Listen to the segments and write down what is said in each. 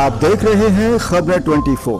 आप देख रहे हैं खबर 24।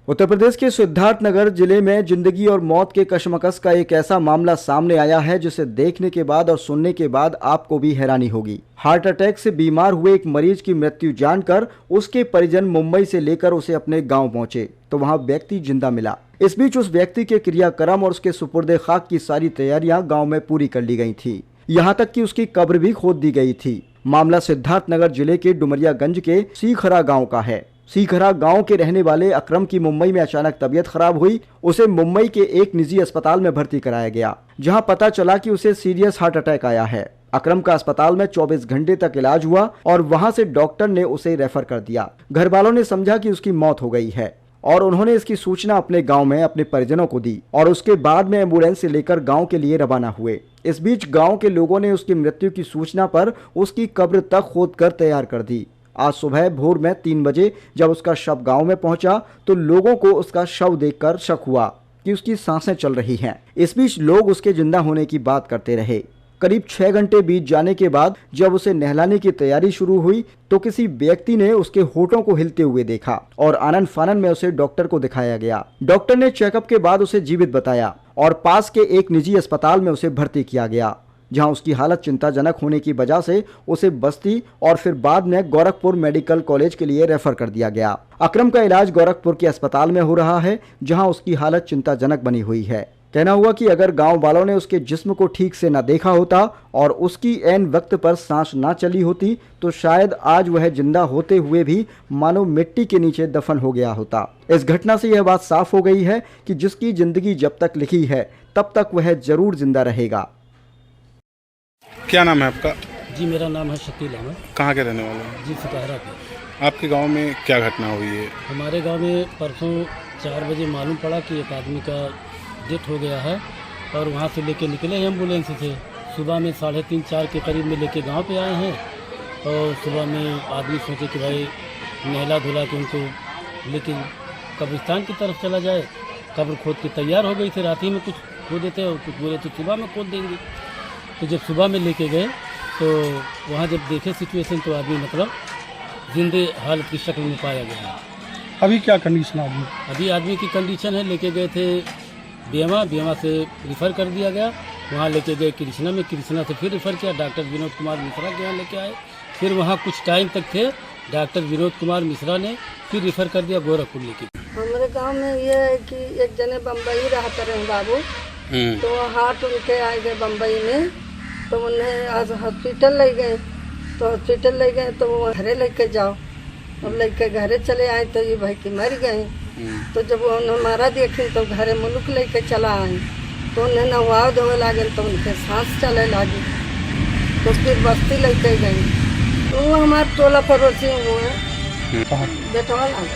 उत्तर प्रदेश के सिद्धार्थनगर जिले में जिंदगी और मौत के कशमकश का एक ऐसा मामला सामने आया है जिसे देखने के बाद और सुनने के बाद आपको भी हैरानी होगी। हार्ट अटैक से बीमार हुए एक मरीज की मृत्यु जानकर उसके परिजन मुंबई से लेकर उसे अपने गांव पहुंचे तो वहां व्यक्ति जिंदा मिला। इस बीच उस व्यक्ति के क्रियाक्रम और उसके सुपुर्दे खाक की सारी तैयारियां गाँव में पूरी कर ली गई थी। यहाँ तक कि उसकी कब्र भी खोद दी गई थी। मामला सिद्धार्थनगर जिले के डुमरियागंज के सीखरा गांव का है। सीखरा गांव के रहने वाले अकरम की मुंबई में अचानक तबीयत खराब हुई। उसे मुंबई के एक निजी अस्पताल में भर्ती कराया गया, जहां पता चला कि उसे सीरियस हार्ट अटैक आया है। अकरम का अस्पताल में 24 घंटे तक इलाज हुआ और वहां से डॉक्टर ने उसे रेफर कर दिया। घर वालों ने समझा कि उसकी मौत हो गई है और उन्होंने इसकी सूचना अपने गांव में अपने परिजनों को दी और उसके बाद में एम्बुलेंस से लेकर गांव के लिए रवाना हुए। इस बीच गांव के लोगों ने उसकी मृत्यु की सूचना पर उसकी कब्र तक खोदकर तैयार कर दी। आज सुबह भोर में 3 बजे जब उसका शव गांव में पहुंचा तो लोगों को उसका शव देखकर शक हुआ कि उसकी सांसें चल रही हैं। इस बीच लोग उसके जिंदा होने की बात करते रहे। करीब 6 घंटे बीत जाने के बाद जब उसे नहलाने की तैयारी शुरू हुई तो किसी व्यक्ति ने उसके होठों को हिलते हुए देखा और आनन फानन में उसे डॉक्टर को दिखाया गया। डॉक्टर ने चेकअप के बाद उसे जीवित बताया और पास के एक निजी अस्पताल में उसे भर्ती किया गया, जहां उसकी हालत चिंताजनक होने की वजह से उसे बस्ती और फिर बाद में गोरखपुर मेडिकल कॉलेज के लिए रेफर कर दिया गया। अकरम का इलाज गोरखपुर के अस्पताल में हो रहा है, जहां उसकी हालत चिंताजनक बनी हुई है। कहना हुआ कि अगर गांव वालों ने उसके जिस्म को ठीक से न देखा होता और उसकी ऐन वक्त पर सांस न चली होती तो शायद आज वह जिंदा होते हुए भी मानो मिट्टी के नीचे दफन हो गया होता। इस घटना से यह बात साफ हो गई है कि जिसकी जिंदगी जब तक लिखी है तब तक वह जरूर जिंदा रहेगा। क्या नाम है आपका? जी मेरा नाम है शकील अहमद। कहाँ के रहने वाले हैं? जी सितारा के। आपके गांव में क्या घटना हुई है? हमारे गांव में परसों 4 बजे मालूम पड़ा कि एक आदमी का डेथ हो गया है और वहां से लेके निकले एम्बुलेंस से। सुबह में 3:30-4 के करीब में लेके गांव पे आए हैं और सुबह में आदमी सोचे कि भाई नहला धुला के उनको लेके कब्रिस्तान की तरफ चला जाए। कब्र खोद के तैयार हो गई थी, रात ही में कुछ खो देते और कुछ बोले तो सुबह में खोद देंगे। तो जब सुबह में लेके गए तो वहाँ जब देखे सिचुएशन तो आदमी मतलब जिंदे हालत की शक्ल में पाया गया। अभी क्या कंडीशन है? अभी आदमी की कंडीशन है, लेके गए थे बीमा से रिफ़र कर दिया गया। वहाँ लेके गए कृष्णा में, कृष्णा से फिर रिफ़र किया डॉक्टर विनोद कुमार मिश्रा के यहाँ लेके आए। फिर वहाँ कुछ टाइम तक थे, डॉक्टर विनोद कुमार मिश्रा ने फिर रिफ़र कर दिया गोरखपुर लेके। हमारे गांव में ये है कि एक जने बम्बई रहते रहे बाबू, तो हार्ट उनके आए गए बम्बई में, तो उन्हें आज हॉस्पिटल ले गए। तो हॉस्पिटल ले गए तो वो घरे लेके जाओ, अब लेके घरे चले आए तो ये भाई की मर गए। तो जब उन्हें हमारा देखे तो घरे मुल्क लेके चला आए तो उन्हें नहवा धोए लागे तो उनके सांस चले लगी। तो फिर बस्ती लेके गए तो वो हमारे टोला पड़ोसी हुए बेटवा लागे।